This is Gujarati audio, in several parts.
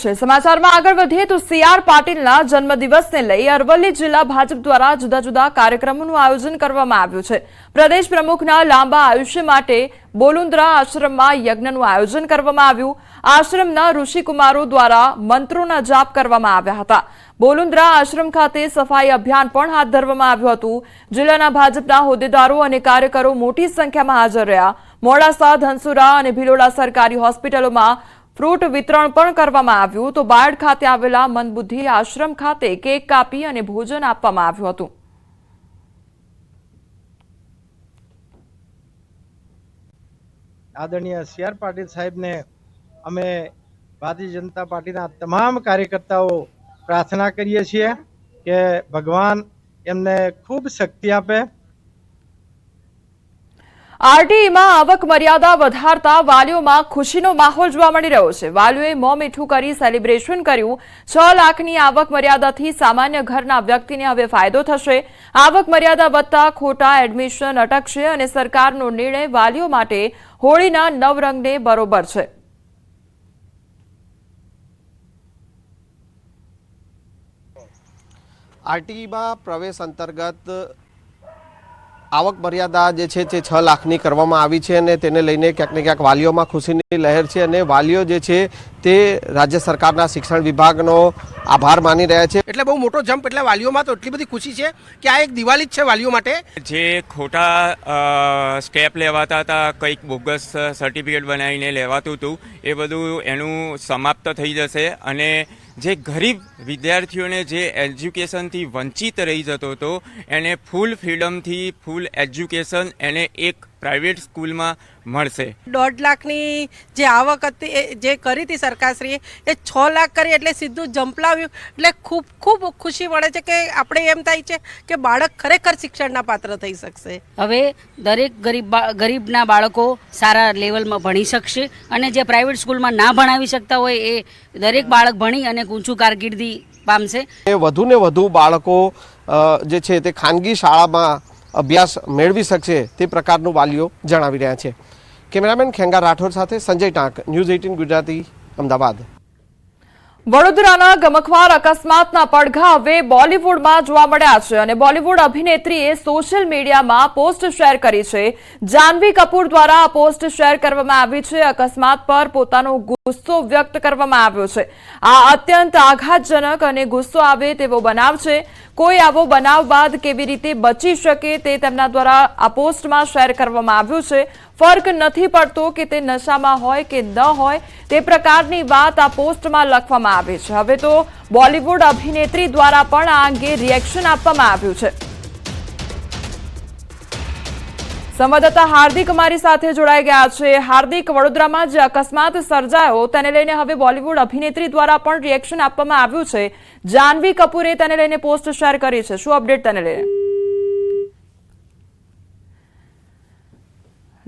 છે। સમાચારમાં આગળ વધીએ તો CR પાટીલના જન્મદિવસને લઈ અરવલ્લી જિલ્લા ભાજપ દ્વારા જુદા જુદા કાર્યક્રમોનું આયોજન કરવામાં આવ્યું છે। પ્રદેશ પ્રમુખના લાંબા આયુષ્ય માટે બોલુન્દ્રા આશ્રમમાં યજ્ઞનું આયોજન કરવામાં આવ્યું। આશ્રમના ઋષિકુમારો દ્વારા મંત્રોના જાપ કરવામાં આવ્યા હતા। બોલુન્દ્રા આશ્રમ ખાતે સફાઈ અભિયાન પણ હાથ ધરવામાં આવ્યું હતું। જિલ્લાના ભાજપના હોદ્દેદારો અને કાર્યકરો મોટી સંખ્યામાં હાજર રહ્યા। મોડાસા, ધનસુરા અને ભિલોડા સરકારી હોસ્પિટલોમાં ફ્રૂટ વિતરણ પણ કરવામાં આવ્યું તો બાયડ ખાતે આવેલા મંદબુદ્ધિ આશ્રમ ખાતે કેક કાપી અને ભોજન આપવામાં આવ્યું હતું। आदरणीय CR पाटील साहेब ने अमे भारतीय जनता पार्टी तमाम कार्यकर्ताओं प्रार्थना करीए छीए के भगवान एमने खूब शक्ति आपे। आरटीई में आवक मर्यादा वधारता वालीओमां खुशीनो माहोल जोवा मळी रह्यो छे। वालीओए मों मीठुं करी सेलिब्रेशन कर्युं। 6 लाखनी आवक मर्यादाथी सामान्य घरना व्यक्तिने हवे फायदो थशे। आवक मर्यादा वधता खोटा एडमिशन अटकशे अने सरकारनो निर्णय वालीओ माटे होळीना नवरंगने बरोबर छे। आरटीई में प्रवेश अंतर्गत आवक मर्यादा जे छे ते 6 लाखनी करवामां आवी छे अने तेने लईने क्यांक ने क्यांक वालीओमां खुशीनी लहर छे अने वालीओ जे छे ते राज्य सरकारना शिक्षण विभागनो आभार मानी रह्या छे। એટલે બહુ મોટો જમ્પ એટલે વાલીઓમાં તો એટલી બધી ખુશી છે કે આ એક દિવાળી જ છે વાલીઓ માટે। જે ખોટા સ્ટેપ લેવાતા હતા, કંઈક બોગસ સર્ટિફિકેટ બનાવીને લેવાતું હતું, એ બધું એનું સમાપ્ત થઈ જશે અને જે ગરીબ વિદ્યાર્થીઓને જે એજ્યુકેશનથી વંચિત રહી જતો હતો એને ફૂલ ફ્રીડમથી ફૂલ એજ્યુકેશન એને એક प्राइवेट स्कूल में मळशे। 1.5 लाखनी जे आवक हती जे करी थी सरकारश्रीए ए 6 लाख करी एटले सीधुं जम्प लाव्युं एटले खूब खूब खुशी मळे छे के आपणे एम थाय छे के बाळक खरेखर शिक्षणना पात्र थई शकशे। हवे दरेक गरीबना बाळको सारा लेवल में भणी शकशे अने जे प्राइवेट स्कूल में ना भणावी शकता होय ए दरेक बाळक भणी अने ऊंचू कारकिर्दी पामशे। વધુ ને વધુ બાળકો જે છે તે ખાનગી શાળામાં अभ्यास मेळवी शकशे ते प्रकारनुं वालीओ जणावी रह्या छे। केमेरामेन खेंगा राठौर साथे संजय टांक, न्यूज 18 गुजराती, अमदावाद। वडोदराना गमखवार अकस्मातना પડઘા હવે બોલિવૂડમાં જોવા મળ્યા છે અને બોલિવૂડ અભિનેત્રીએ સોશિયલ મીડિયામાં પોસ્ટ શેર કરી છે। જાનવી કપૂર દ્વારા આ પોસ્ટ શેર કરવામાં આવી છે। અકસ્માત પર પોતાનો ગુસ્સો વ્યક્ત કરવામાં આવ્યો છે। આ અત્યંત આઘાતજનક અને ગુસ્સો આવે તેવો બનાવ છે। કોઈ આવો બનાવ બાદ કેવી રીતે બચી શકે તે તેમના દ્વારા આ પોસ્ટમાં શેર કરવામાં આવ્યું છે। ફરક નથી પડતો કે તે નશામાં હોય કે ન હોય તે પ્રકારની વાત આ પોસ્ટમાં લખવામાં આવી છે। હવે તો બોલિવૂડ અભિનેત્રી દ્વારા પણ આ અંગે રિએક્શન આપવામાં આવ્યું છે। સંવાદદાતા હાર્દિક અમારી સાથે જોડાઈ ગયા છે। હાર્દિક, વડોદરામાં જે અકસ્માત સર્જાયો તેને લઈને હવે બોલિવૂડ અભિનેત્રી દ્વારા પણ રિએક્શન આપવામાં આવ્યું છે। જાનવી કપૂરે તેને લઈને પોસ્ટ શેર કરી છે, શું અપડેટ તેને લઈને?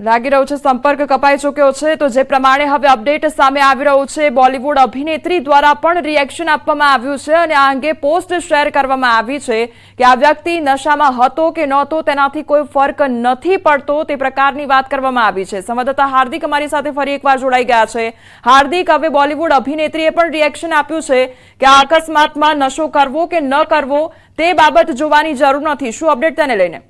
લાગી રહ્યું છે સંપર્ક કપાઈ ચૂક્યો છે, તો જે પ્રમાણે હવે અપડેટ સામે આવી રહ્યું છે બોલિવૂડ અભિનેત્રી દ્વારા પણ રિએક્શન આપવામાં આવ્યું છે અને આ અંગે પોસ્ટ શેર કરવામાં આવી છે કે આ વ્યક્તિ નશામાં હતો કે નહોતો તેનાથી કોઈ ફરક નથી પડતો તે પ્રકારની વાત કરવામાં આવી છે। સંવાદદાતા હાર્દિક અમારી સાથે ફરી એકવાર જોડાઈ ગયા છે। હાર્દિક, હવે બોલિવૂડ અભિનેત્રીએ પણ રિએક્શન આપ્યું છે કે આ અકસ્માતમાં નશો કરવો કે ન કરવો તે બાબત જોવાની જરૂર નથી, શું અપડેટ તેને લઈને?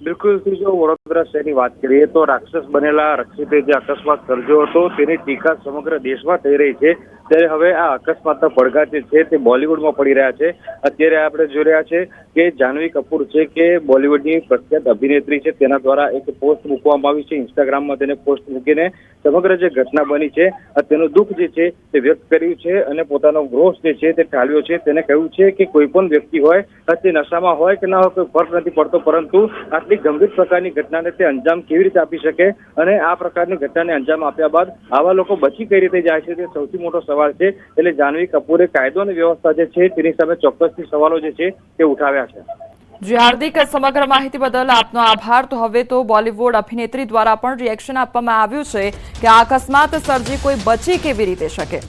बिल्कुल जो वडोदरा शहर बात करिए तो राक्षस बनेला रक्षिते जे अकस्मात सर्जो हतो तेनी टीका समग्र देश में थई रही है। त्यारे हवे आ अकस्मातना પડઘા जे छे ते बॉलीवूडमां पड़ी रह्या छे। अत्यारे आपणे जोई रह्या छे के जानवी कपूर छे के बॉलीवूडनी प्रख्यात अभिनेत्री छे तेना द्वारा एक पोस्ट मूकवामां आवी छे। इंस्टाग्राममां तेने पोस्ट मूकीने समग्र जे घटना बनी छे तेनुं दुःख जे छे ते व्यक्त कर्युं छे अने पोतानो रोष जे छे ते ठालव्यो छे। तेने कह्युं छे के कोईपण व्यक्ति होय ते नशामां होय के न होय कोई फर्क नथी पड़तो, परंतु आटली गंभीर प्रकारनी घटनाने ते अंजाम केवी रीते आपी शके अने आ प्रकारनी घटनाने अंजाम आप्या बाद आवा लोको बची कई रीते जाय छे ते सौथी मोटो सवाल छे। એટલે જાનવી કપૂરે કાયદો અને વ્યવસ્થા જે છે તેની સામે ચોક્કસથી સવાલો જે છે તે ઉઠાવ્યા છે। જી હાર્દિક, સમગ્ર માહિતી બદલ આપનો આભાર। તો હવે તો બોલિવૂડ અભિનેત્રી દ્વારા પણ રિએક્શન આપવામાં આવ્યું છે કે આ અકસ્માત સર્જી કોઈ બચી કેવી રીતે શકે।